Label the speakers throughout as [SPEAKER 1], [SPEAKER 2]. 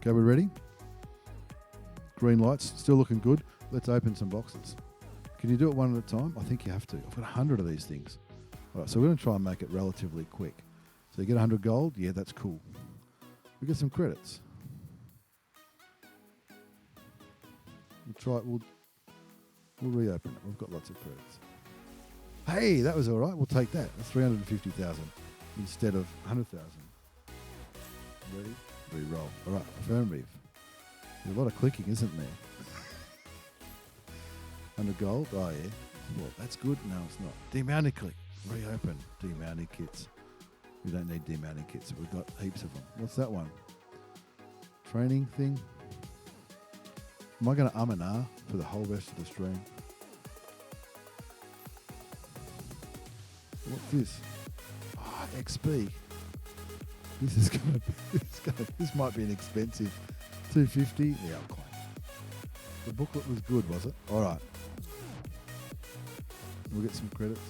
[SPEAKER 1] Okay, we're ready? Green lights, still looking good. Let's open some boxes. Can you do it one at a time? I think you have to. I've got 100 of these things. All right, so we're going to try and make it relatively quick. So you get 100 gold. Yeah, that's cool. We get some credits. We'll try it. We'll reopen it. We've got lots of credits. Hey, that was all right. We'll take that. That's 350,000 instead of 100,000. Ready? Re-roll. All right, affirmative. There's a lot of clicking, isn't there? 100 gold. Oh, yeah. Well, that's good. No, it's not. Demounted click. Reopen. Demounted kits. We don't need demounted kits. We've got heaps of them. What's that one? Training thing. Am I going to and ah for the whole rest of the stream? What's this? Ah, XP. This might be an expensive 250. Yeah, I'll claim it. The booklet was good, was it? All right. We'll get some credits.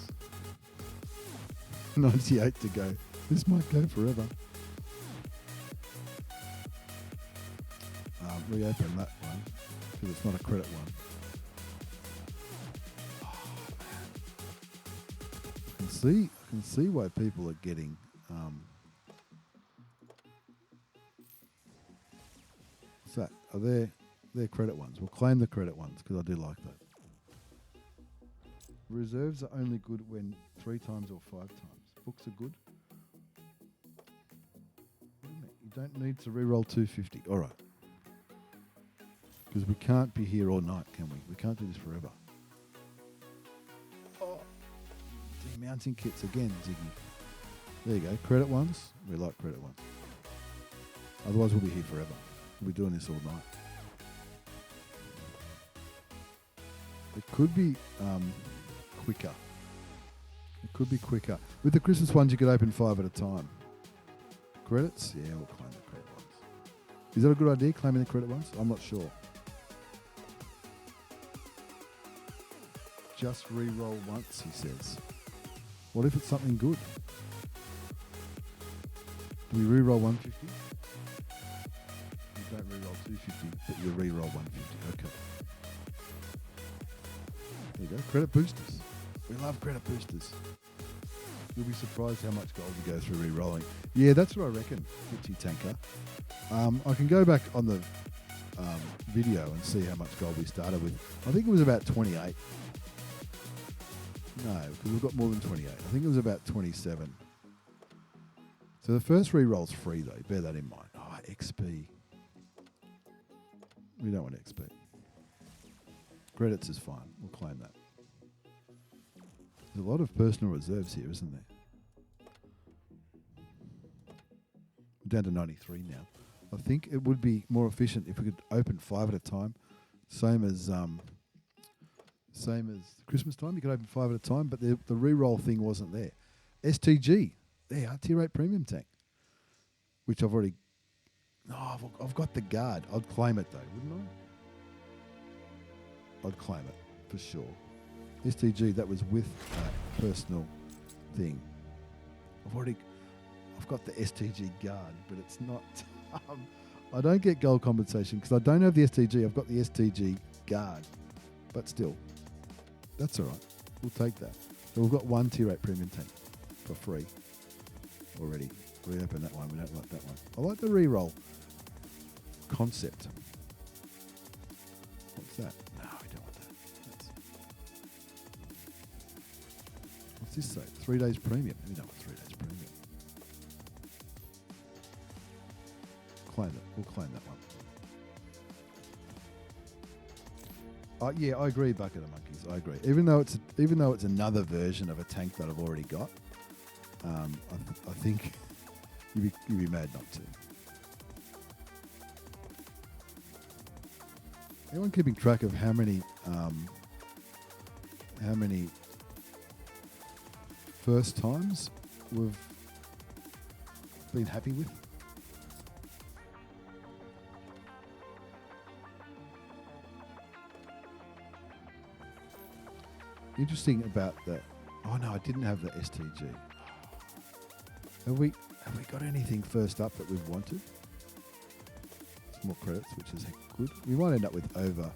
[SPEAKER 1] 98 to go. This might go forever. Reopen that one because it's not a credit one. Oh, man. I can see why people are getting what's that? Are they're credit ones? We'll claim the credit ones because I do like that. Reserves are only good when 3 times or 5 times. Books are good. You don't need to re-roll 250. All right. Because we can't be here all night, can we? We can't do this forever. Oh, demounting kits again, Ziggy. There you go. Credit ones. We like credit ones. Otherwise, we'll be here forever. We'll be doing this all night. It could be quicker. It could be quicker. With the Christmas ones, you could open 5 at a time. Credits? Yeah, we'll claim the credit ones. Is that a good idea, claiming the credit ones? I'm not sure. Just re-roll once, he says. What if it's something good? Do we re-roll 150? You don't re-roll 250, but you re-roll 150. Okay. There you go. Credit boosters. We love credit boosters. You'll be surprised how much gold you go through re-rolling. Yeah, that's what I reckon, Gitchy Tanker. I can go back on the video and see how much gold we started with. I think it was about 28. No, because we've got more than 28. I think it was about 27. So the first re-roll's free, though. Bear that in mind. Oh, XP. We don't want XP. Credits is fine. We'll claim that. There's a lot of personal reserves here, isn't there? We're down to 93 now. I think it would be more efficient if we could open 5 at a time. Same as Christmas time. You could open 5 at a time, but the re-roll thing wasn't there. STG. There, tier 8 premium tank. Which I've already... Oh, I've got the guard. I'd claim it, though, wouldn't I? I'd claim it, for sure. STG, that was with a personal thing. I've got the STG guard, but it's not... I don't get gold compensation because I don't have the STG. I've got the STG guard. But still, that's all right. We'll take that. So we've got 1 tier 8 premium tank for free already. Reopen that one. We don't like that one. I like the re-roll concept. What's that? No, we don't want that. What's this say? 3 days premium. We don't want 3 days premium. Claim it. We'll claim that one. Yeah, I agree, Bucket of Monkeys. I agree. Even though it's another version of a tank that I've already got, I think you'd be mad not to. Anyone keeping track of how many first times we've been happy with? Interesting about that. Oh no, I didn't have the STG. Have we got anything first up that we've wanted? Some more credits, which is good. We might end up with over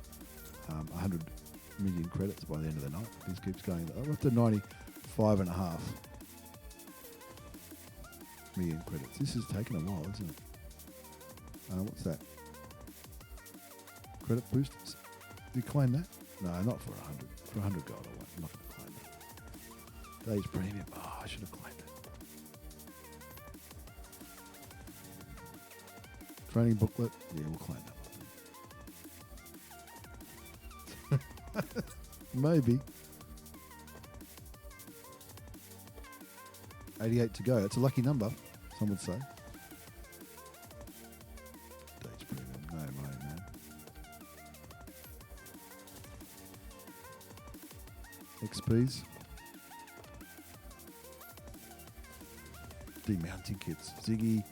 [SPEAKER 1] 100 million credits by the end of the night. This keeps going. We're up to 95.5 million credits. This has taken a while, isn't it? What's that? Credit boosters. Did you claim that? No, not for 100. For 100 gold, I won't. I'm not going to claim that. Days premium. Oh, I should have claimed it. Training booklet. Yeah, we'll claim that one. Maybe. 88 to go. It's a lucky number, some would say. Days premium. No way, man. XPs. Demounting kits. Ziggy.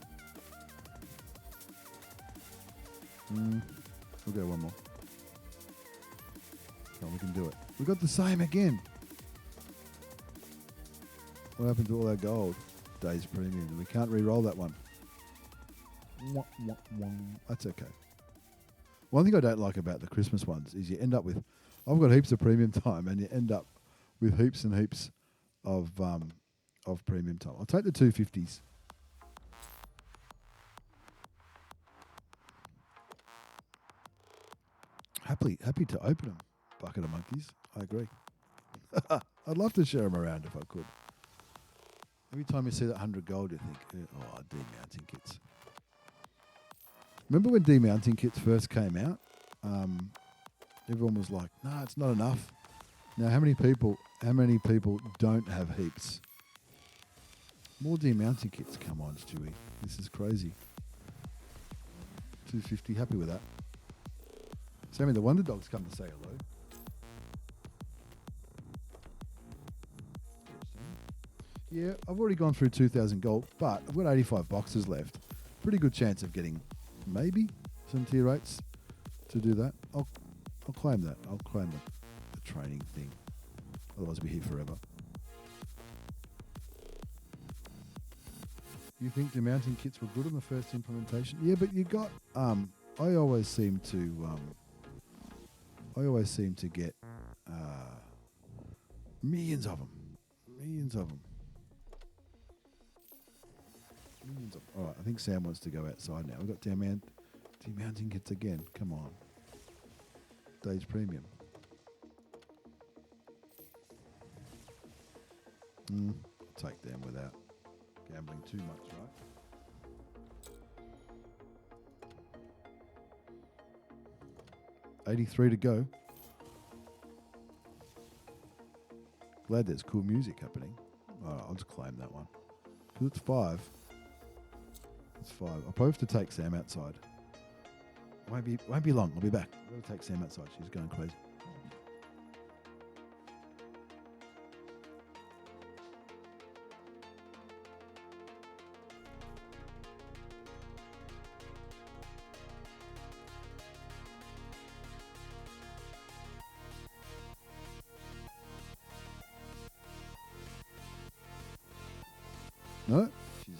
[SPEAKER 1] We'll go one more. Oh, we can do it. We got the same again. What happened to all our gold? Days premium. We can't re-roll that one. That's okay. One thing I don't like about the Christmas ones is you end up with, I've got heaps of premium time, and you end up with heaps and heaps of premium time. I'll take the 250s. Happy to open them. Bucket of monkeys. I agree. I'd love to share them around if I could. Every time you see that 100 gold, you think, oh, demounting kits. Remember when demounting kits first came out? Everyone was like, no, it's not enough. Now, how many people don't have heaps? More demounting kits. Come on, Stewie. This is crazy. 250. Happy with that. Sammy the Wonder Dog's come to say hello. Yeah, I've already gone through 2,000 gold, but I've got 85 boxes left. Pretty good chance of getting maybe some tier rates to do that. I'll claim that. I'll claim the training thing. Otherwise, we'll be here forever. You think the mounting kits were good on the first implementation? Yeah, but you got. I always seem to get millions of them. All right, I think Sam wants to go outside now. We've got demounting kits again. Come on. Days premium. I'll take them without gambling too much, right? 83 to go. Glad there's cool music happening. All right, I'll just claim that one. Because it's 5. It's 5. I'll probably have to take Sam outside. Won't be long. I'll be back. I've got to take Sam outside. She's going crazy. No, she's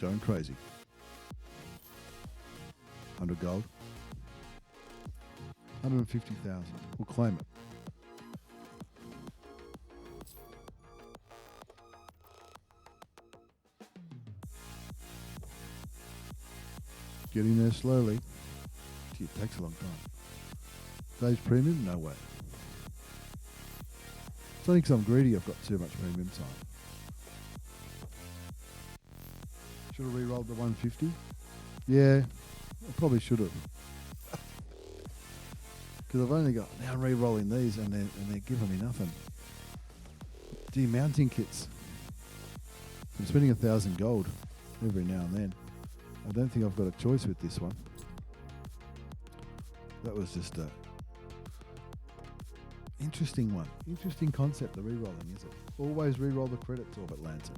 [SPEAKER 1] going crazy. 100 gold. 150,000. We'll claim it. Getting there slowly. Gee, it takes a long time. Days premium? No way. It's only because I'm greedy I've got too much premium time. Should have re-rolled the 150. Yeah, I probably should have. Because I've only got, now I'm re-rolling these and they're giving me nothing. Demounting kits. I'm spending 1,000 gold every now and then. I don't think I've got a choice with this one. That was just a interesting one. Interesting concept, the re-rolling, is it? Always re-roll the credits, Orbit Lantern.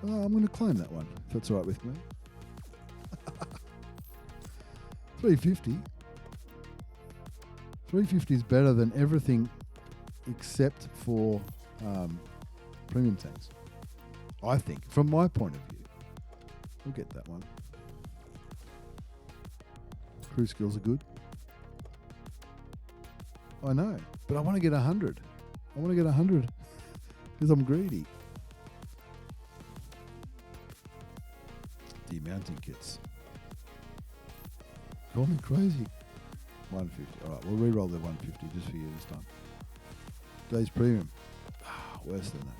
[SPEAKER 1] Oh, I'm going to claim that one, if that's all right with me. 350. 350 is better than everything except for premium tanks. I think, from my point of view. We'll get that one. Crew skills are good. I know, but I want to get 100. I want to get 100 because I'm greedy. Demounting kits. Call me crazy. 150. All right, we'll re-roll the 150 just for you this time. Days premium. Worse than that.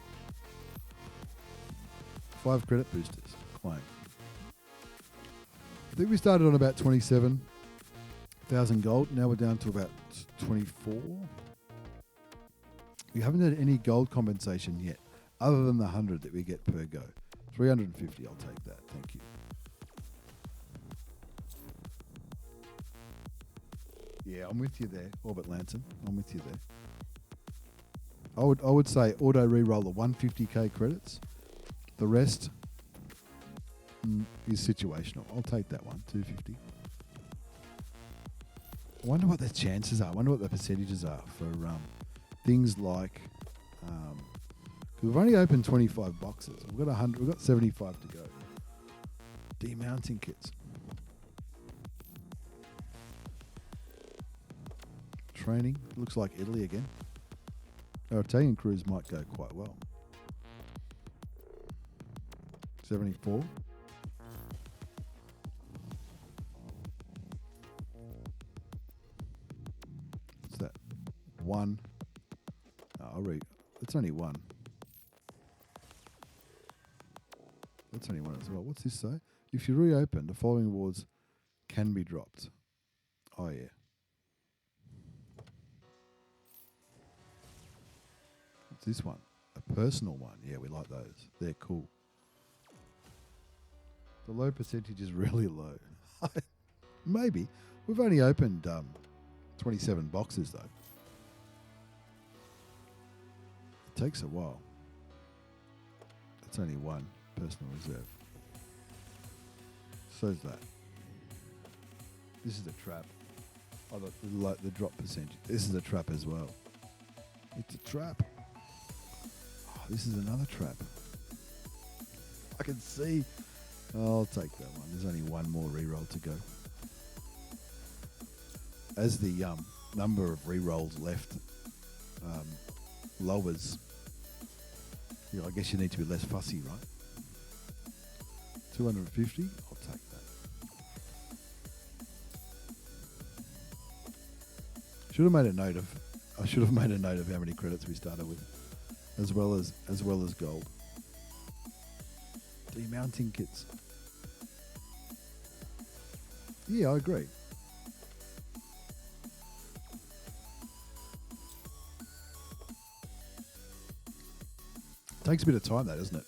[SPEAKER 1] 5 credit boosters. Claim. I think we started on about 27,000 gold. Now we're down to about 24. We haven't had any gold compensation yet, other than the 100 that we get per go. 350, I'll take that. Thank you. Yeah, I'm with you there, Orbit Lanson. I'm with you there. I would say auto re-roll the 150k credits. The rest is situational. I'll take that one, 250. I wonder what the chances are. I wonder what the percentages are for things like. We've only opened 25 boxes. We've got 100. We've got 75 to go. Demounting kits. Training. Looks like Italy again. Our Italian crews might go quite well. 74. What's that? 1. I'll read. It's only 1. That's only 1 as well. What's this say? If you reopen, the following awards can be dropped. Oh, yeah. What's this one? A personal one. Yeah, we like those. They're cool. The low percentage is really low. Maybe. We've only opened 27 boxes, though. It takes a while. It's only 1 personal reserve. So's that. This is a trap. Oh, the drop percentage. This is a trap as well. It's a trap. Oh, this is another trap. I can see. I'll take that one. There's only 1 more re-roll to go. As the number of re-rolls left lowers, I guess you need to be less fussy, right? 250. I'll take that. I should have made a note of how many credits we started with, as well as gold. Demounting kits. Yeah, I agree. Takes a bit of time, that, doesn't it?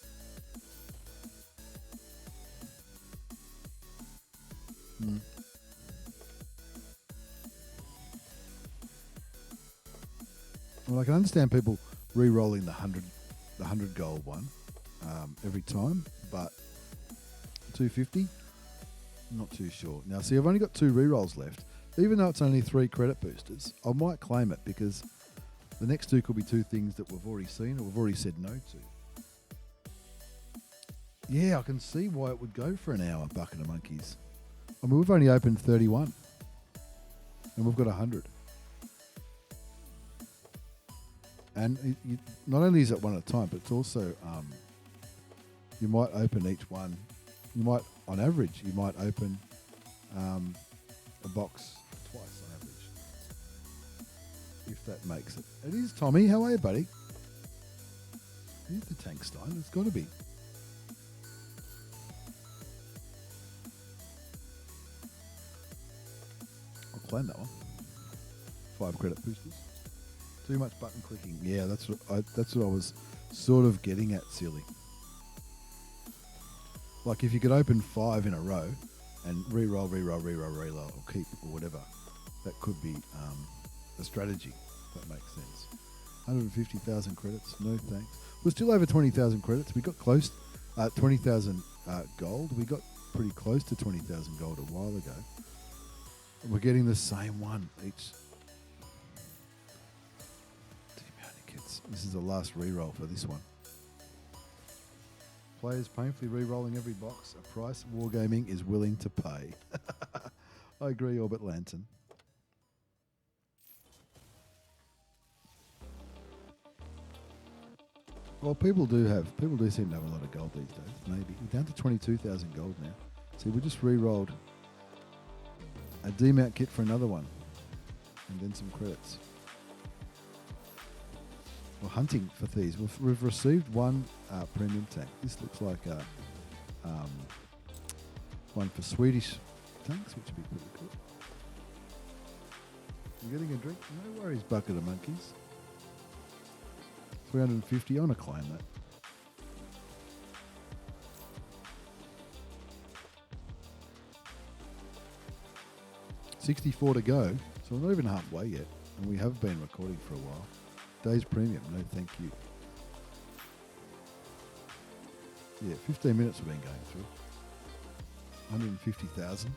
[SPEAKER 1] Well, I can understand people re-rolling the 100 gold one every time, but 250, not too sure. Now, see, I've only got 2 re-rolls left. Even though it's only 3 credit boosters, I might claim it because the next 2 could be 2 things that we've already seen or we've already said no to. Yeah, I can see why it would go for an hour, Bucket of Monkeys. I mean, we've only opened 31 and we've got 100. And not only is it one at a time, but it's also, you might open each one. You might, on average, open a box twice on average. If that makes it. It is Tommy. How are you, buddy? Here's the tank stein. It's got to be. I'll claim that one. 5 credit boosters. Too much button clicking. Yeah, that's what I was sort of getting at, silly. Like if you could open 5 in a row and re-roll, or keep or whatever, that could be a strategy. If that makes sense. 150,000 credits. No thanks. We're still over 20,000 credits. We got close. 20,000 gold. We got pretty close to 20,000 gold a while ago. We're getting the same one each. This is the last re-roll for this one. Players painfully re-rolling every box, a price Wargaming is willing to pay. I agree, Orbit Lantern. Well, people do seem to have a lot of gold these days. Maybe we're down to 22,000 gold now. See, we just re-rolled a demount kit for another one, and then some credits. We're hunting for thieves. We've received one premium tank. This looks like a one for Swedish tanks, which would be pretty cool. You getting a drink? No worries, bucket of monkeys. 350. I want to claim that. $64 to go, so we're not even halfway yet, and we have been recording for a while. Days premium, no thank you. Yeah, 15 minutes we've been going through. 150,000.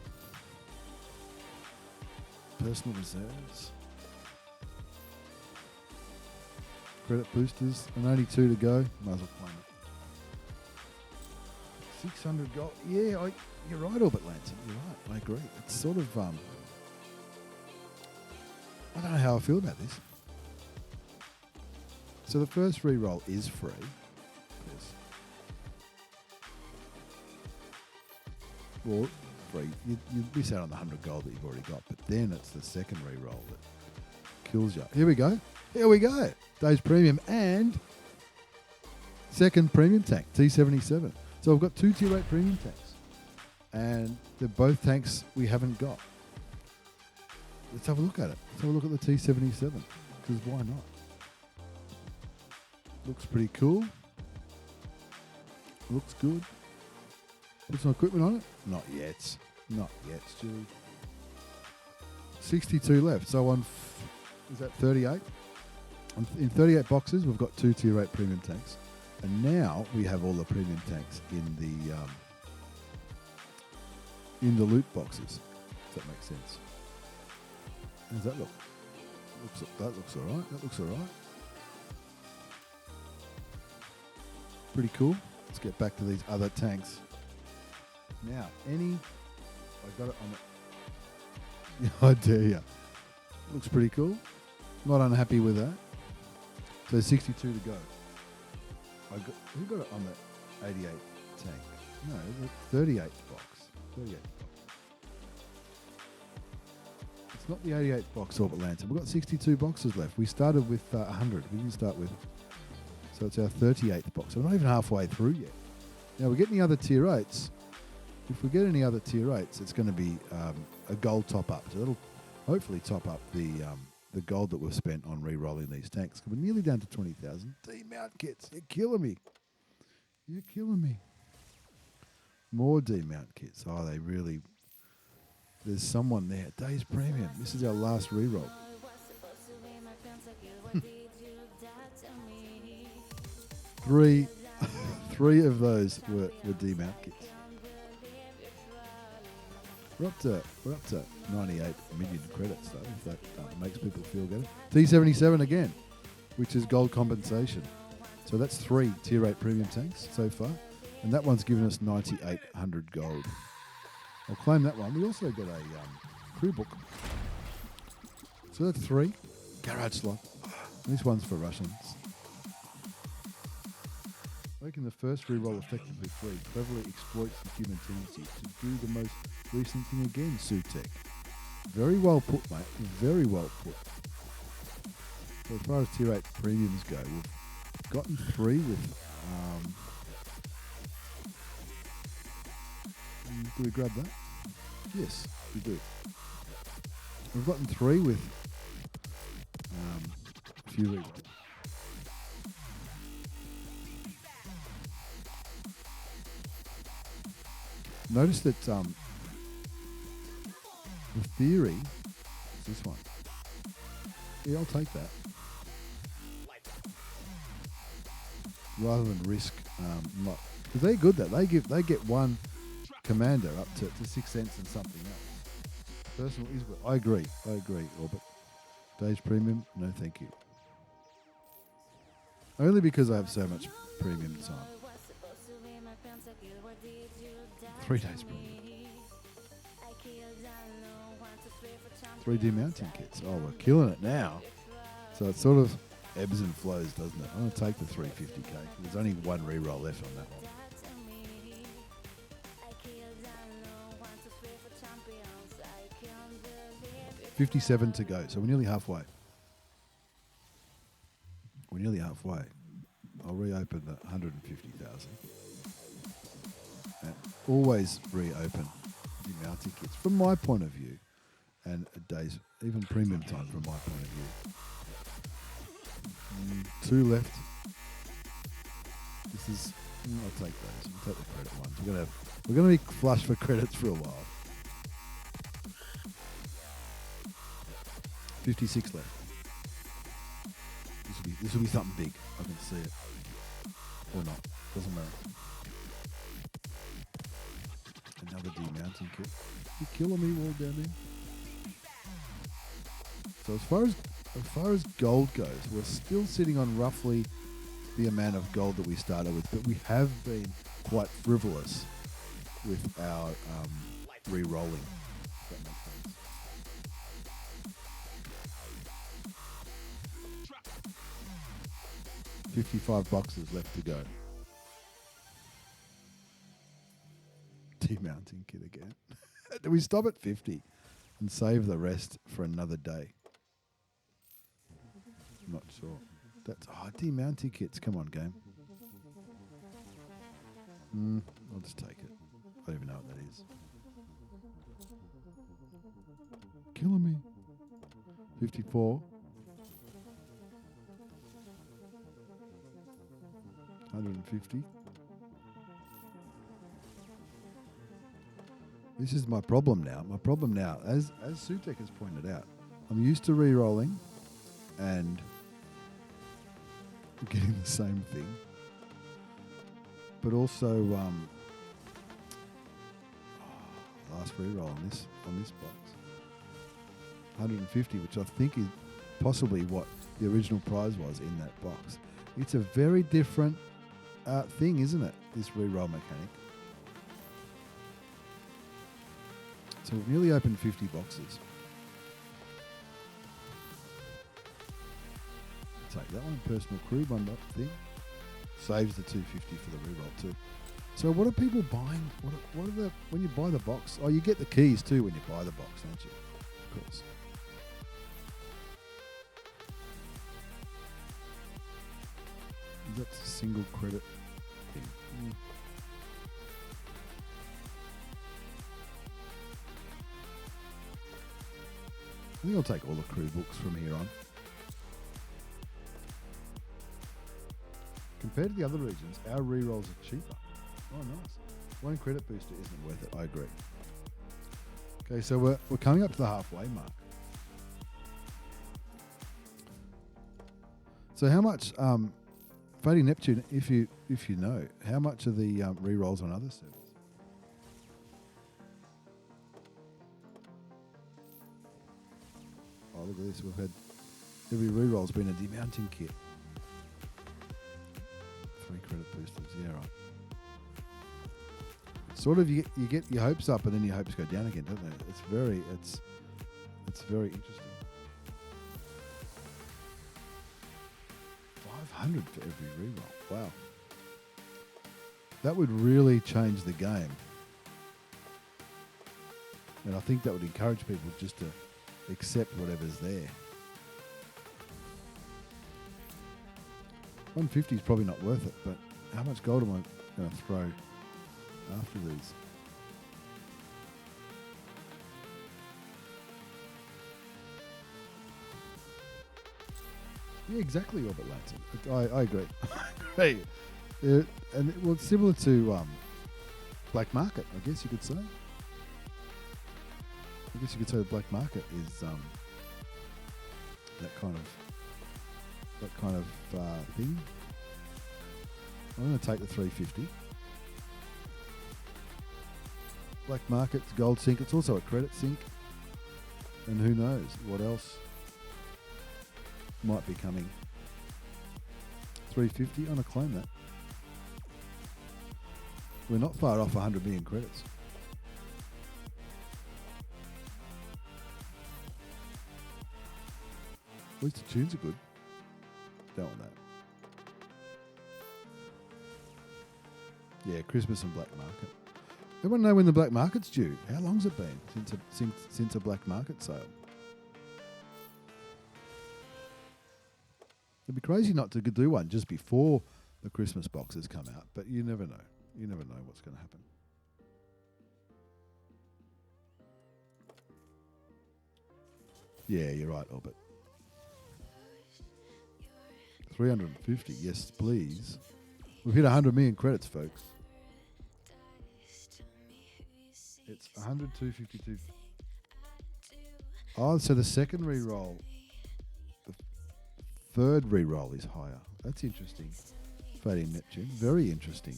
[SPEAKER 1] Personal reserves. Credit boosters, and only 2 to go. Might as well claim it. 600 gold. Yeah, you're right, Orbit Lantern. You're right. I agree. It's sort of I don't know how I feel about this. So the first reroll is free. Yes. Well, free. You miss out on the 100 gold that you've already got, but then it's the second reroll that kills you. Here we go. Here we go. Days premium and second premium tank, T77. So I've got 2 tier 8 premium tanks, and they're both tanks we haven't got. Let's have a look at it. Let's have a look at the T77, because why not? Looks pretty cool. Looks good. Put some equipment on it? Not yet. Not yet, Stewie. 62 left. So on, is that 38? In 38 boxes, we've got 2 tier 8 premium tanks. And now we have all the premium tanks in the loot boxes, if that makes sense. How does that look? That looks alright. That looks alright. Pretty cool. Let's get back to these other tanks. Now, I got it on the... I dare ya. Looks pretty cool. Not unhappy with that. So 62 to go. Who got it on the 88 tank? No, the 38 box. 38 box. It's not the 88 box Orbit Lantern. We've got 62 boxes left. We started with 100. We didn't start with... So it's our 38th box. So we're not even halfway through yet. Now we get any other tier 8s. If we get any other tier 8s, it's going to be a gold top up. So that'll hopefully top up the gold that we've spent on re-rolling these tanks. We're nearly down to 20,000. Demount kits. You're killing me. You're killing me. More demount kits. Oh, they really... There's someone there. Days premium. This is our last re-roll. Three of those were demount kits. We're up to 98 million credits though, if that makes people feel better. T77 again, which is gold compensation. So that's 3 tier 8 premium tanks so far, and that one's given us 9,800 gold. I'll claim that one. We also got a crew book. So that's 3 garage slot. This one's for Russians. Making the first reroll effectively free cleverly exploits the human tendency to do the most recent thing again, Sutek. Very well put, mate. Very well put. So as far as tier 8 premiums go, we've gotten 3 with... do we grab that? Yes, we do. We've gotten 3 with a few rerolls. Notice that the theory is this one. Yeah, I'll take that. Rather than risk not, because they're good. That they get one commander up to 6 cents and something else. Personal is good. I agree. Orbit. Days premium, no thank you. Only because I have so much premium time. 3 days premium. 3 demounting kits. Oh, we're killing it now. So it sort of ebbs and flows, doesn't it? I'm going to take the 350k. There's only one reroll left on that one. 57 to go, so we're nearly halfway. We're nearly halfway. I'll reopen the 150,000. And always reopen the mounting kits from my point of view, and a day's even premium time from my point of view. 2 left. This is. I'll take those. We'll take the credit ones. We're gonna be flush for credits for a while. 56 left. This will be something big. I can see it. Or not. Doesn't matter. Another demounting kit. You're killing me, all down there. So as far as gold goes, we're still sitting on roughly the amount of gold that we started with, but we have been quite frivolous with our re-rolling. 55 boxes left to go. Demounting kit again. Do we stop at 50 and save the rest for another day? I'm not sure. That's demounting kits. Come on, game. I'll just take it. I don't even know what that is. Killing me. 54. 150. This is my problem now. My problem now, as Sutek has pointed out, I'm used to re-rolling and getting the same thing, but also last re-roll on this box, 150, which I think is possibly what the original prize was in that box. It's a very different thing, isn't it? This re-roll mechanic. So we've nearly opened 50 boxes. Take that one, personal crew one thing. Saves the 250 for the reroll too. So what are people buying? What are the when you buy the box? Oh, you get the keys too when you buy the box, don't you? Of course. That's a single credit thing. I think I'll take all the crew books from here on. Compared to the other regions, our rerolls are cheaper. Oh, nice. One credit booster isn't worth it. I agree. Okay, so we're coming up to the halfway mark. So how much, Fading Neptune, if you know, how much are the rerolls on other servers? Oh, look at this. We've had every reroll's been a demounting kit. 3 credit boosters. Yeah, right. Sort of you get your hopes up and then your hopes go down again, don't they? It's very interesting. 500 for every reroll. Wow. That would really change the game. And I think that would encourage people just to accept whatever's there. 150 is probably not worth it, but how much gold am I going to throw after these? Yeah, exactly, Robert Lanson. I agree. I agree. It's similar to black market, I guess you could say. I guess you could say the black market is that kind of thing. I'm going to take the 350. Black market's gold sink. It's also a credit sink. And who knows what else might be coming. 350. I'm going to claim that. We're not far off 100 million credits. At least the tunes are good. Don't want that. Yeah, Christmas and black market. Everyone know when the black market's due? How long's it been since a black market sale? It'd be crazy not to do one just before the Christmas boxes come out, but you never know. You never know what's going to happen. Yeah, you're right, Albert. 350, yes, please. We've hit 100 million credits, folks. It's 100, 252. Oh, so the second re-roll, the third re-roll is higher. That's interesting. Fading Neptune, very interesting.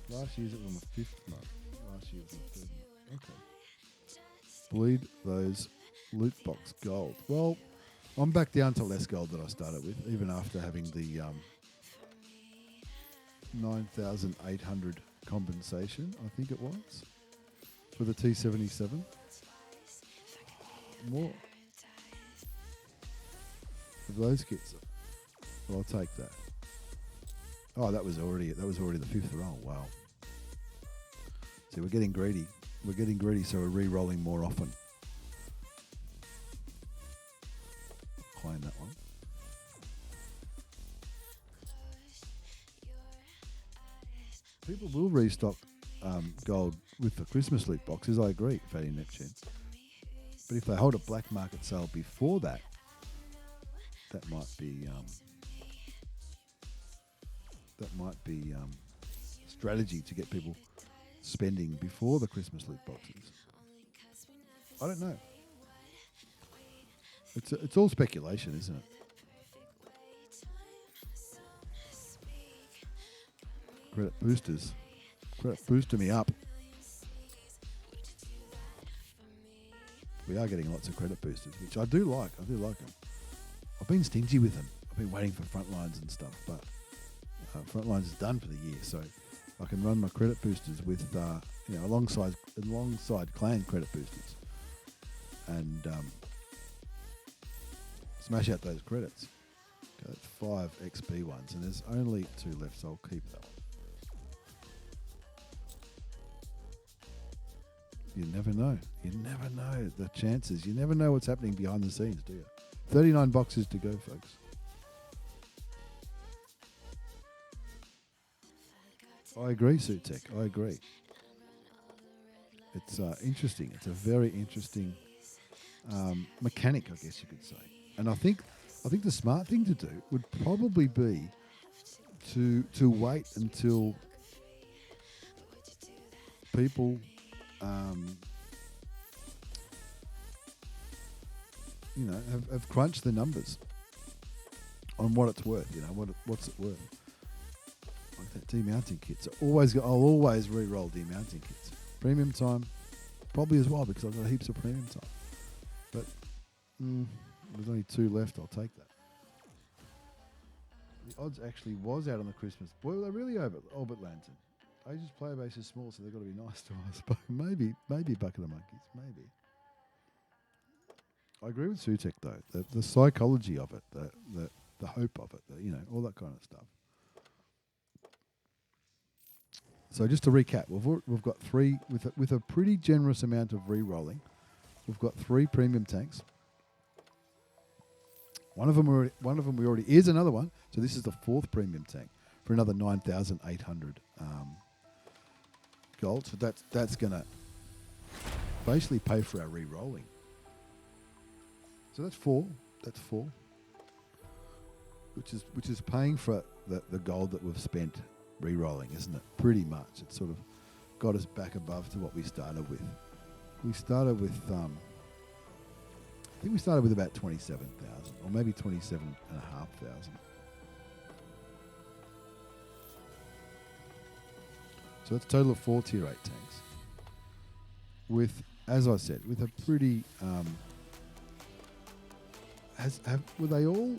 [SPEAKER 1] Last year's it was on the 5th month. Last year's on the 3rd month. Okay. Bleed those loot box gold. Well, I'm back down to less gold than I started with, even after having the 9,800 compensation, I think it was, for the T77. More of those kits. Well, I'll take that. Oh, that was already the 5th roll. Wow. See, we're getting greedy. We're getting greedy, so we're re-rolling more often. Claim that one. People will restock gold with the Christmas loot boxes. I agree, Fatty Neptune. But if they hold a black market sale before that, that might be strategy to get people spending before the Christmas loot boxes. I don't know. It's all speculation, isn't it? Credit boosters. Credit booster me up. We are getting lots of credit boosters, which I do like. I do like them. I've been stingy with them. I've been waiting for Frontlines and stuff, but Frontlines is done for the year, so I can run my credit boosters with, alongside clan credit boosters, and smash out those credits. Okay, that's 5 XP ones, and there's only 2 left, so I'll keep that one. You never know. You never know the chances. You never know what's happening behind the scenes, do you? 39 boxes to go, folks. I agree, Sutek. I agree. It's interesting. It's a very interesting mechanic, I guess you could say. And I think the smart thing to do would probably be to wait until people have crunched the numbers on what it's worth. What's it worth? Like that demounting kits. I'll always re-roll demounting kits. Premium time, probably as well, because I've got heaps of premium time. But there's only 2 left. I'll take that. The odds actually was out on the Christmas. Boy, were they really over Orbit Lantern. Asia's player base is small, so they've got to be nice to us. But maybe Bucket of Monkeys. Maybe. I agree with Sutek though. The psychology of it, the hope of it, all that kind of stuff. So just to recap, we've got 3 with a pretty generous amount of re-rolling. We've got 3 premium tanks. One of them we already is another one. So this is the 4th premium tank for another 9,800 gold. So that's gonna basically pay for our re-rolling. So that's 4. That's 4. Which is paying for the gold that we've spent re-rolling, isn't it? Pretty much. It's sort of got us back above to what we started with. We started with I think we started with about 27,000 or maybe 27,500. So that's a total of 4 tier 8 tanks. With, as I said, with a pretty were they all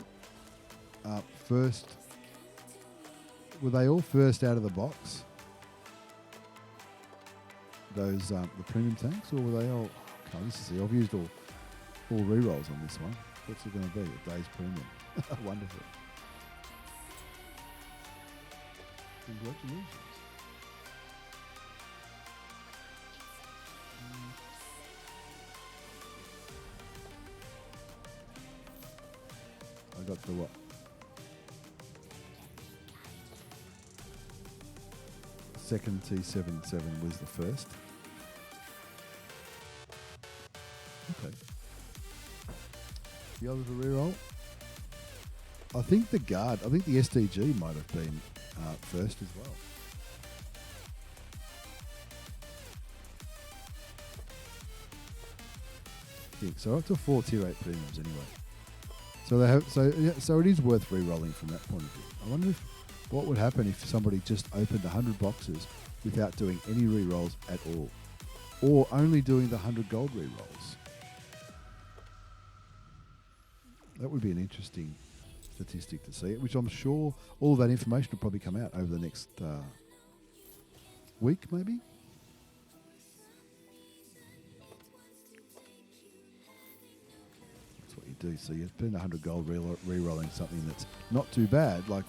[SPEAKER 1] first out of the box? Those the premium tanks, or were they all? I Okay, this is it. I've used all rerolls on this one. What's it going to be? A day's premium. Wonderful. Congratulations. I got the what? Second T77 was the first. Okay. The others a reroll. I think the guard, I think the STG might have been first as well. I think so. Up to 4 tier 8 premiums anyway. So they have. So it is worth re-rolling from that point of view. I wonder what would happen if somebody just opened 100 boxes without doing any re-rolls at all, or only doing the 100 gold re-rolls. That would be an interesting statistic to see, which I'm sure all of that information will probably come out over the next week, maybe. That's what you do. So you spend 100 gold re-rolling something that's not too bad, like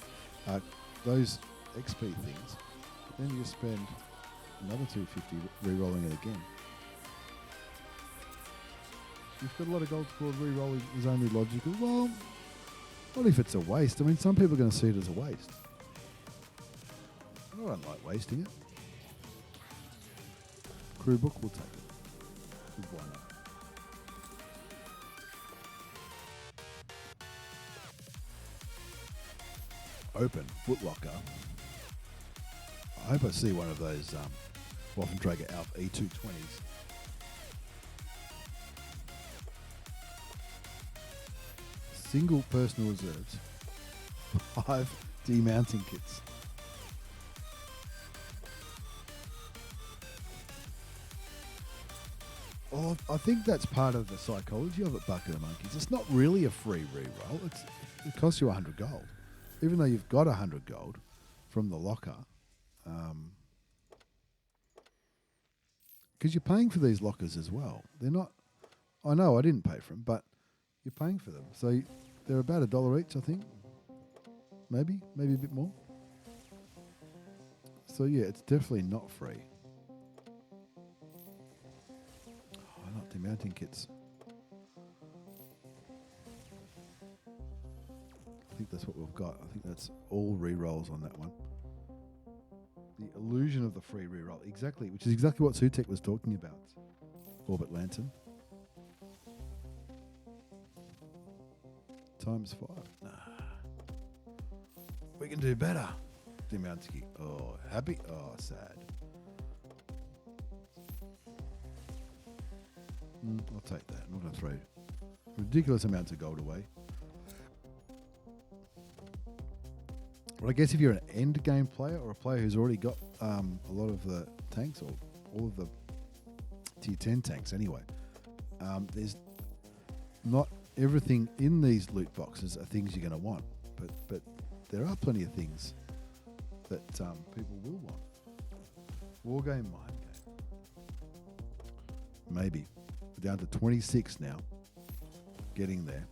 [SPEAKER 1] those XP things. But then you spend another 250 re-rolling it again. You've got a lot of gold scored re-rolling is only logical. Well, what if it's a waste? I mean, some people are going to see it as a waste. I don't like wasting it. Crew book, we'll take it. Why not? Open Footlocker. I hope I see one of those Waffentrager Alpha E220s. Single personal reserves, 5 demounting kits. Oh, I think that's part of the psychology of it, Bucket of Monkeys. It's not really a free re-roll. It costs you 100 gold. Even though you've got 100 gold from the locker. Because you're paying for these lockers as well. They're not... I know I didn't pay for them, but... You're paying for them. So they're about $1 each, I think. Maybe a bit more. So yeah, it's definitely not free. Oh, not demounting kits. I think that's what we've got. I think that's all re-rolls on that one. The illusion of the free re-roll. Exactly, which is exactly what Sutek was talking about. Orbit Lantern. Times 5. Nah. We can do better. Demounting. Oh, happy? Oh, sad. I'll take that. I'm not going to throw ridiculous amounts of gold away. But I guess if you're an end game player or a player who's already got a lot of the tanks or all of the tier 10 tanks anyway, there's not everything in these loot boxes are things you're going to want, but there are plenty of things that people will want. War game, mind game. Maybe. We're down to 26 now. Getting there.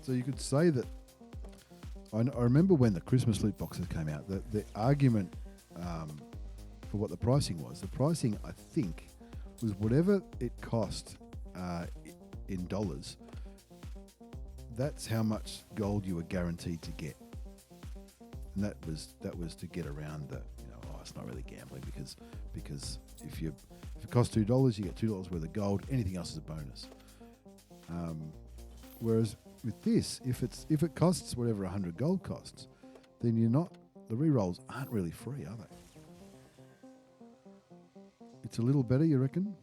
[SPEAKER 1] So you could say that I remember when the Christmas loot boxes came out, the argument for what the pricing was. The pricing, I think, was whatever it cost in dollars. That's how much gold you were guaranteed to get, and that was to get around the it's not really gambling because if it costs $2, you get $2 worth of gold. Anything else is a bonus. Whereas with this, if it costs whatever 100 gold costs, then the rerolls aren't really free, are they? It's a little better, you reckon?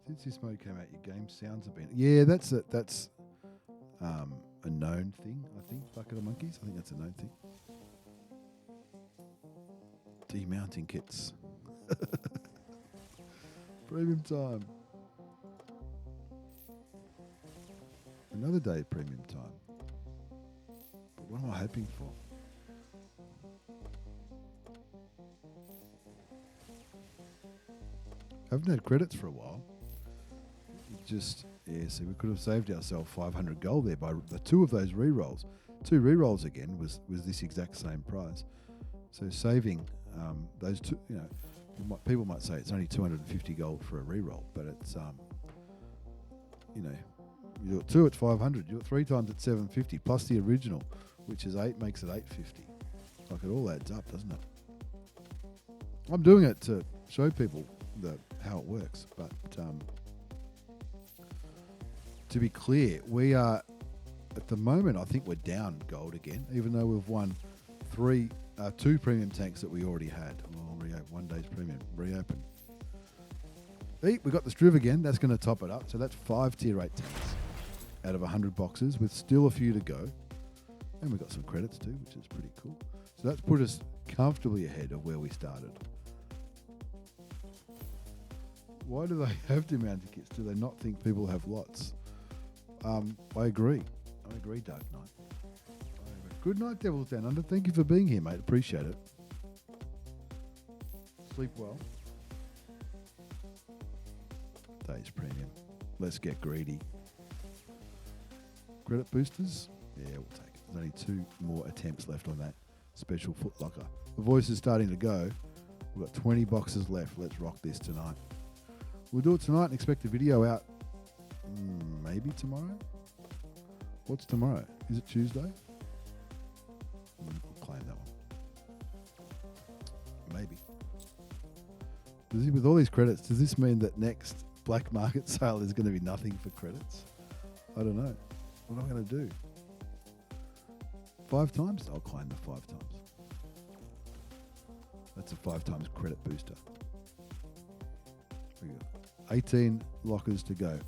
[SPEAKER 1] Since this mode came out, your game sounds have been... Yeah, that's a known thing, I think. Bucket of Monkeys, I think that's a known thing. Demounting kits. Premium time. Another day of premium time. But what am I hoping for? Haven't had credits for a while. Just, yeah, see, we could have saved ourselves 500 gold there by the two of those rerolls. 2 rerolls again was this exact same price. So saving those two, you know, people might say it's only 250 gold for a reroll, but it's, you know, you do it 2 at 500, you do it 3 times at 750, plus the original, which is 8, makes it 850. Like, it all adds up, doesn't it? I'm doing it to show people how it works, but to be clear, we are, at the moment, I think we're down gold again, even though we've won 2 premium tanks that we already had. We'll reopen 1 day's premium. Reopen. We got the Striv again. That's going to top it up. So that's 5 tier 8 tanks out of 100 boxes with still a few to go. And we've got some credits too, which is pretty cool. So that's put us comfortably ahead of where we started. Why do they have demounted kits? Do they not think people have lots? I agree. I agree, Dark Knight. Good night, Devils Down Under. Thank you for being here, mate. Appreciate it. Sleep well. Day's premium. Let's get greedy. Credit boosters? Yeah, we'll take it. There's only 2 more attempts left on that special Footlocker. The voice is starting to go. We've got 20 boxes left. Let's rock this tonight. We'll do it tonight and expect a video out maybe tomorrow. What's tomorrow? Is it Tuesday? We'll claim that one. Maybe. With all these credits, does this mean that next black market sale is going to be nothing for credits? I don't know. What am I going to do? 5 times? I'll claim the 5 times. That's a 5 times credit booster. We got 18 lockers to go.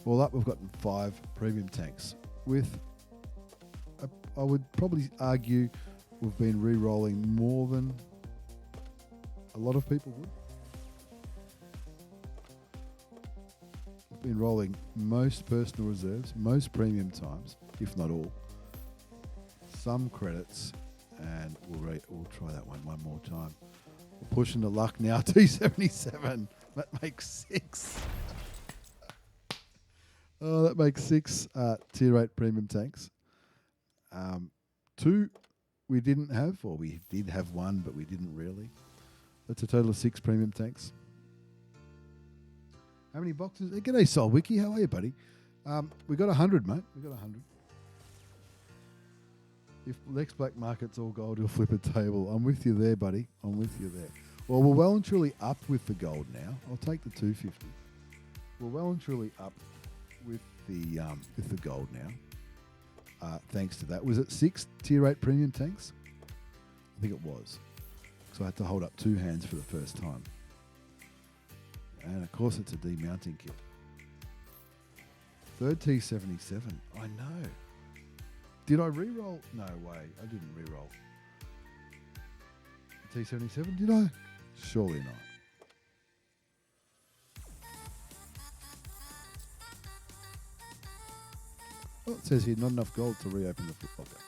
[SPEAKER 1] All up, we've gotten 5 premium tanks with, I would probably argue, we've been re-rolling more than a lot of people would. We've been rolling most personal reserves, most premium times, if not all. Some credits, and we'll try that one more time. We're pushing the luck now. 277. That makes 6. Oh, that makes 6 tier 8 premium tanks. 2 we didn't have, or we did have 1, but we didn't really. That's a total of 6 premium tanks. How many boxes? Hey, g'day, Sol Wiki. How are you, buddy? We got 100, mate. We got 100. If next black market's all gold, he'll flip a table. I'm with you there, buddy. I'm with you there. Well, we're well and truly up with the gold now. I'll take the 250. We're well and truly up with the gold now. Thanks to that. Was it 6 tier 8 premium tanks? I think it was. So I had to hold up 2 hands for the first time. And of course it's a demounting kit. 3rd T77. I know. Did I re-roll? No way. I didn't re-roll. T77, did I? Surely not. Well, it says here, not enough gold to reopen the Footlocker.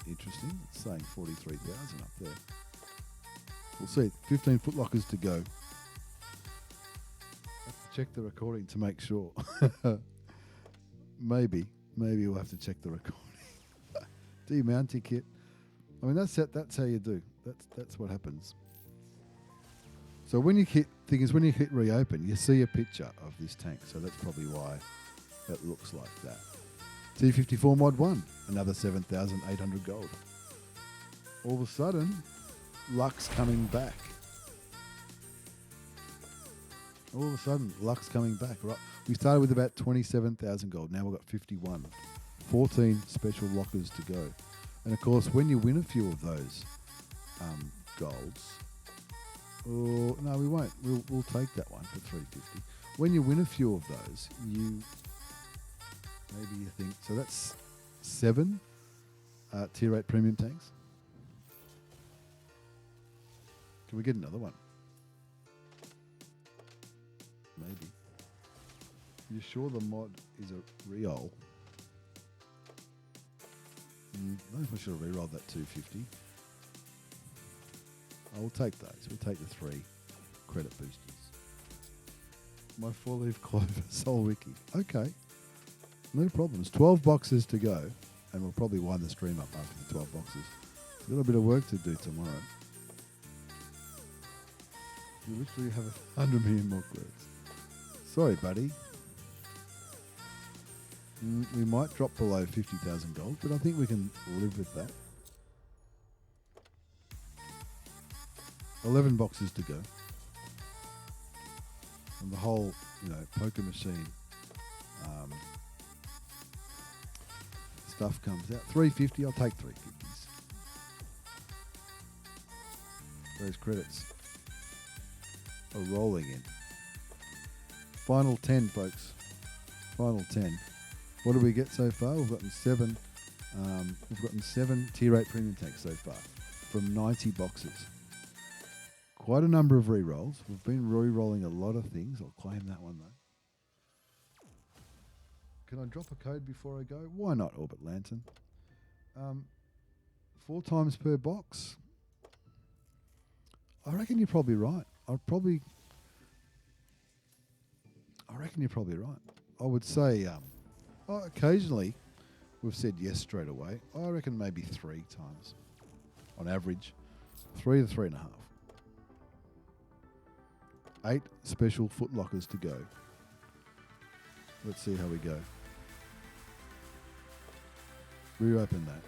[SPEAKER 1] Interesting. It's saying 43,000 up there. We'll see. 15 Footlockers to go. Have to check the recording to make sure. Maybe we'll have to check the recording. Demounting kit. I mean, that's how you do. That's what happens. So when you hit reopen, you see a picture of this tank. So that's probably why it looks like that. T54 mod 1, another 7,800 gold. All of a sudden, luck's coming back. All of a sudden, luck's coming back. Right, we started with about 27,000 gold. Now we've got 51. 14 special lockers to go. And of course, when you win a few of those golds, oh no, we won't. We'll take that one for 350. When you win a few of those, maybe you think so. That's 7 tier 8 premium tanks. Can we get another one? You sure the mod is a reroll? I don't know if I should have rerolled that 250. We'll take those. We'll take the 3 credit boosters. My 4-leaf clover Soul Wiki. Okay. No problems. 12 boxes to go. And we'll probably wind the stream up after the 12 boxes. A little bit of work to do tomorrow. We literally have 100 million more credits. Sorry, buddy. We might drop below 50,000 gold, but I think we can live with that. 11 boxes to go. And the whole, poker machine stuff comes out. 350, I'll take 350s. Those credits are rolling in. Final 10, folks. Final 10. What do we get so far? We've gotten 7. We've gotten 7 tier 8 premium tanks so far from 90 boxes. Quite a number of re-rolls. We've been re-rolling a lot of things. I'll claim that one though. Can I drop a code before I go? Why not, Orbit Lantern? 4 times per box. I reckon you're probably right. I reckon you're probably right. I would say occasionally we've said yes straight away. I reckon maybe 3 times on average. 3 to 3.5. 8 special footlockers to go. Let's see how we go. Reopen that.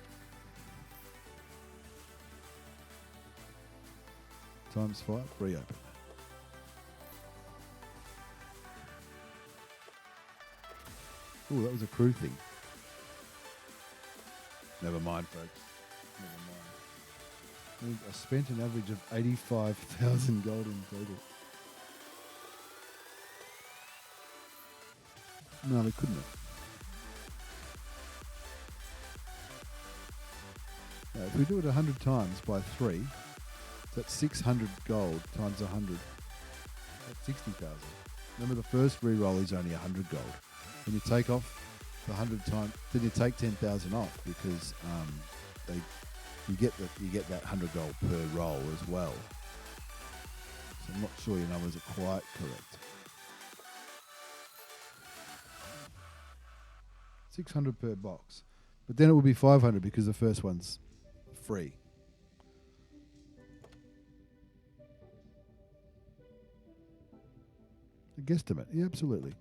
[SPEAKER 1] Times 5, reopen that. Oh, that was a crew thing. Never mind, folks. Never mind. I spent an average of 85,000 gold in total. No, we couldn't have. Now, if we do it 100 times by 3, that's 600 gold times 100. That's 60,000. Remember, the first re-roll is only 100 gold. When you take off the 100 times, then you take 10,000 off because you get that 100 gold per roll as well. So I'm not sure your numbers are quite correct. 600 per box, but then it will be 500 because the first one's free. A guesstimate, yeah, absolutely.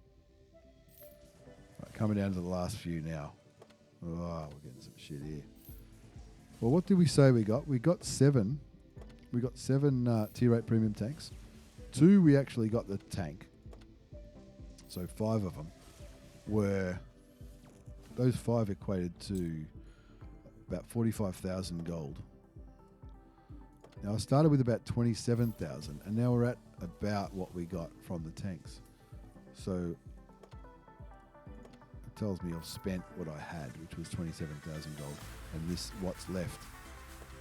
[SPEAKER 1] Right, coming down to the last few now. Oh, we're getting some shit here. Well, what did we say we got? We got 7. We got 7 tier 8 premium tanks. 2 we actually got the tank. So 5 of them were... Those 5 equated to about 45,000 gold. Now I started with about 27,000 and now we're at about what we got from the tanks. So it tells me I've spent what I had, which was 27,000 gold. And this, what's left,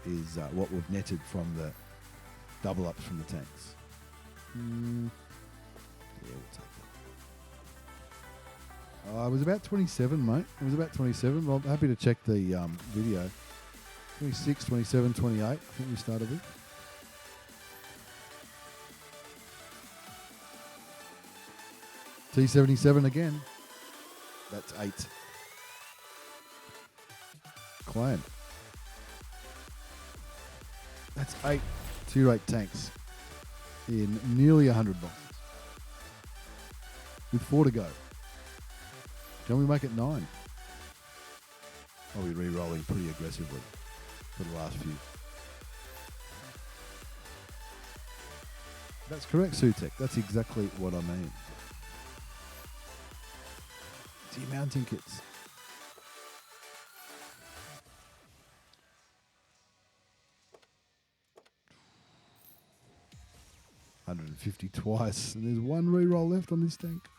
[SPEAKER 1] is what we've netted from the double ups from the tanks. Yeah, we'll take that. I was about 27, mate. It was about 27. Well, I'm happy to check the video. 26, 27, 28, I think we started with. T77 again. That's 8. Claim. That's 8 tier 8 tanks in nearly 100 boxes. With 4 to go. Can we make it 9? I'll be re-rolling pretty aggressively for the last few. That's correct, Sutek. That's exactly what I mean. Demounting kits. $150 twice, and there's 1 re-roll left on this tank.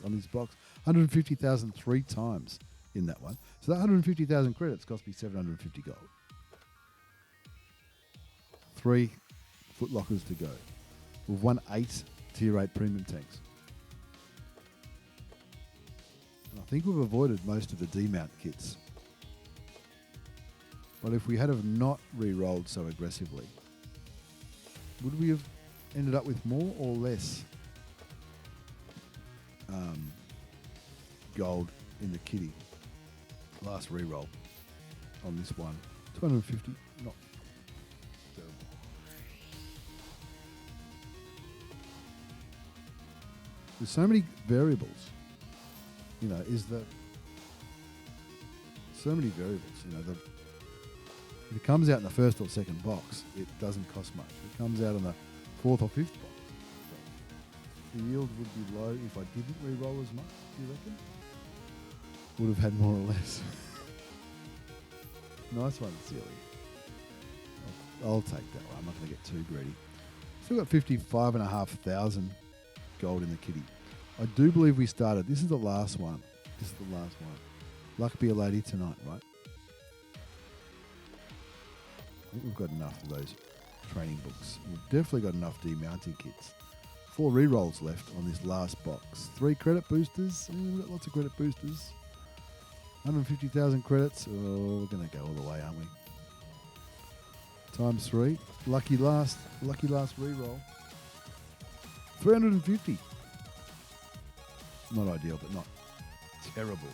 [SPEAKER 1] On this box. 150,000 3 times in that one. So that 150,000 credits cost me 750 gold. 3 footlockers to go. We've won 8 tier 8 premium tanks. I think we've avoided most of the demount kits. But if we had have not re-rolled so aggressively, would we have ended up with more or less gold in the kitty? Last re-roll on this one. 250, not terrible. There's so many variables. You know, so many variables. You know, if it comes out in the first or second box, it doesn't cost much. If it comes out in the fourth or fifth box, the yield would be low if I didn't re-roll as much. Do you reckon? Would have had more or less. Nice one, silly. I'll take that one. I'm not going to get too greedy. Still got 55,500 gold in the kitty. I do believe we started. This is the last one. Luck be a lady tonight, right? I think we've got enough of those training books. We've definitely got enough demounting kits. 4 re-rolls left on this last box. 3 credit boosters. We've got lots of credit boosters. 150,000 credits. Oh, we're going to go all the way, aren't we? Times 3. Lucky last re-roll. 350. Not ideal, but not terrible.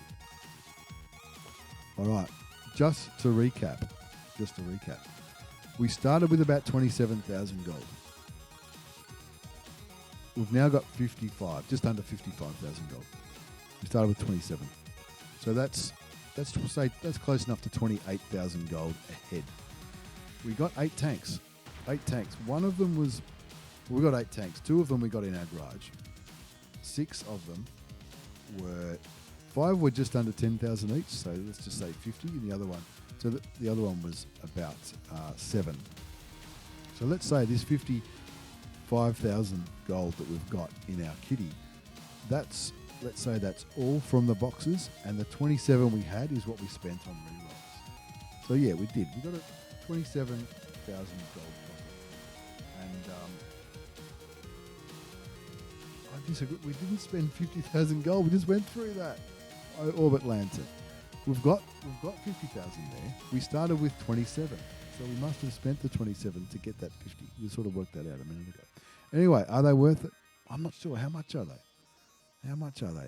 [SPEAKER 1] All right. Just to recap. We started with about 27,000 gold. We've now got 55, just under 55,000 gold. We started with 27. So that's close enough to 28,000 gold ahead. We got 8 tanks. One of them was, we got 8 tanks. 2 of them we got in our garage. 6 of them were, 5 were just under 10,000 each. So let's just say 50 in the other one. So the other one was about 7. So let's say this 55,000 gold that we've got in our kitty, let's say that's all from the boxes, and the 27 we had is what we spent on rerolls. So yeah, we did. We got a 27,000 gold profit. And I disagree. We didn't spend 50,000 gold. We just went through that. Orbit Lantern. We've got 50,000 there. We started with 27, so we must have spent the 27 to get that 50. You sort of worked that out a minute ago. Anyway, are they worth it? I'm not sure. How much are they?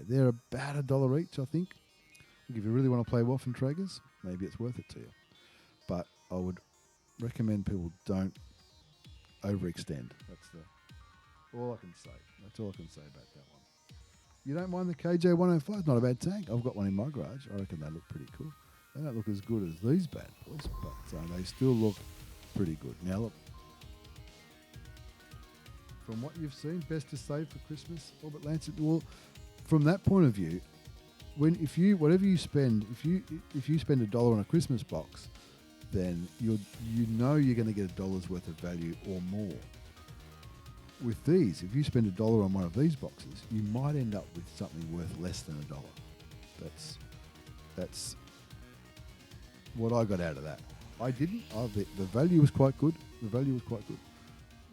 [SPEAKER 1] They're about $1 each, I think. If you really want to play Waffentragers, maybe it's worth it to you. But I would recommend people don't overextend. That's all I can say. That's all I can say about that one. You don't mind the KJ105? Not a bad tank. I've got one in my garage. I reckon they look pretty cool. They don't look as good as these bad boys, but they still look pretty good. Now look, from what you've seen, best to save for Christmas, Orbit Lancet. Well, from that point of view, whatever you spend, if you spend $1 on a Christmas box, then you know you're going to get $1 worth of value or more. With these, if you spend $1 on one of these boxes, you might end up with something worth less than $1. That's what I got out of that. I didn't. The value was quite good.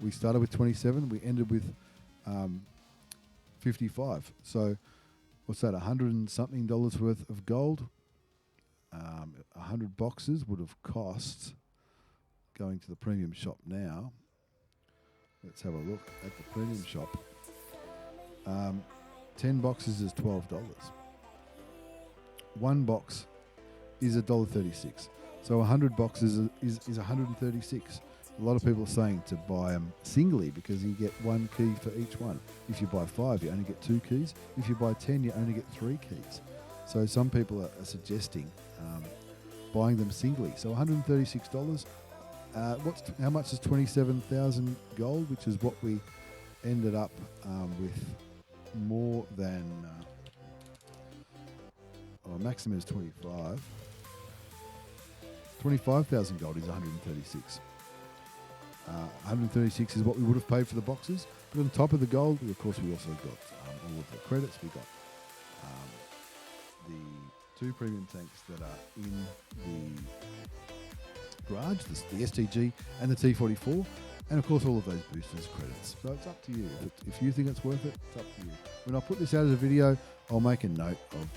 [SPEAKER 1] We started with 27. We ended with 55. So what's that? $100 and something worth of gold. 100 boxes would have cost, going to the premium shop now. Let's have a look at the premium shop. 10 boxes is $12. One box is $1.36. So 100 boxes is $136. A lot of people are saying to buy them singly because you get 1 key for each one. If you buy 5, you only get 2 keys. If you buy 10, you only get 3 keys. So some people are suggesting buying them singly. So $136. How much is 27,000 gold, which is what we ended up with more than maximum is 25. 25,000 gold is 136. 136 is what we would have paid for the boxes. But on top of the gold, of course, we also got all of the credits. We got the 2 premium tanks that are in the garage, the STG and the T44, and of course all of those boosters credits. So it's up to you. If you think it's worth it, it's up to you. When I put this out as a video, I'll make a note of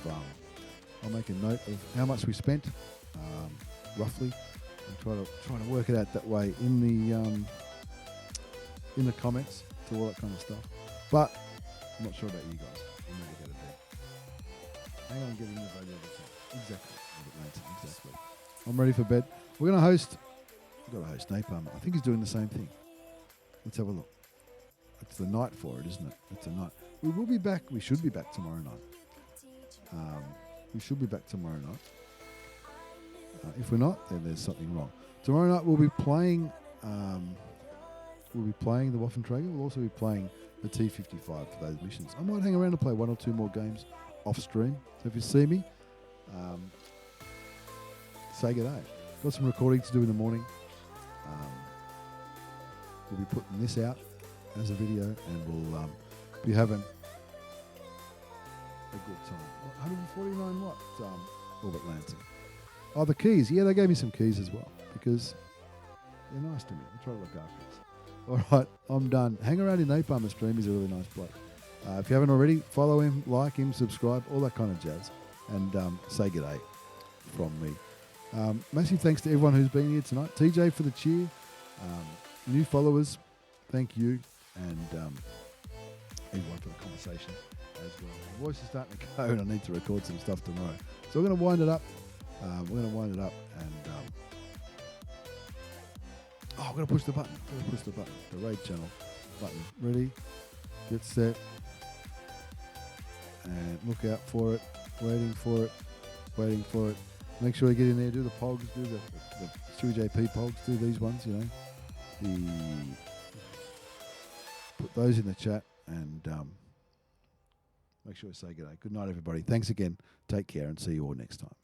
[SPEAKER 1] I'll make a note of how much we spent, roughly, and try to work it out that way in the comments to all that kind of stuff. But I'm not sure about you guys. I'm ready to go to bed. Hang on, I'm getting the value of the time. Exactly. Exactly. I'm ready for bed. We're going to host. We've got to host Napalm. I think he's doing the same thing. Let's have a look. It's the night for it, isn't it? It's a night. We will be back. We should be back tomorrow night. If we're not, then there's something wrong. Tomorrow night we'll be playing. We'll be playing the Waffentrager. We'll also be playing the T55 for those missions. I might hang around and play one or two more games off stream. So if you see me, say good day. Got some recording to do in the morning. We'll be putting this out as a video, and we'll be having a good time. 149 watt Orbit Lancing. Oh, the keys. Yeah, they gave me some keys as well because they're nice to me. I try to look after us. All right, I'm done. Hang around in Napalm stream. He's a really nice bloke. If you haven't already, follow him, like him, subscribe, all that kind of jazz. And say g'day from me. Massive thanks to everyone who's been here tonight. TJ for the cheer. New followers, thank you. And everyone for the conversation as well. My voice is starting to go and I need to record some stuff tomorrow. So we're going to wind it up. And I'm going to push the button. The raid channel button. Ready? Get set. And look out for it. Waiting for it. Make sure you get in there. Do the pogs. Do the stewiejp pogs. Do these ones, you know. Put those in the chat and make sure you say good day. Good night, everybody. Thanks again. Take care and see you all next time.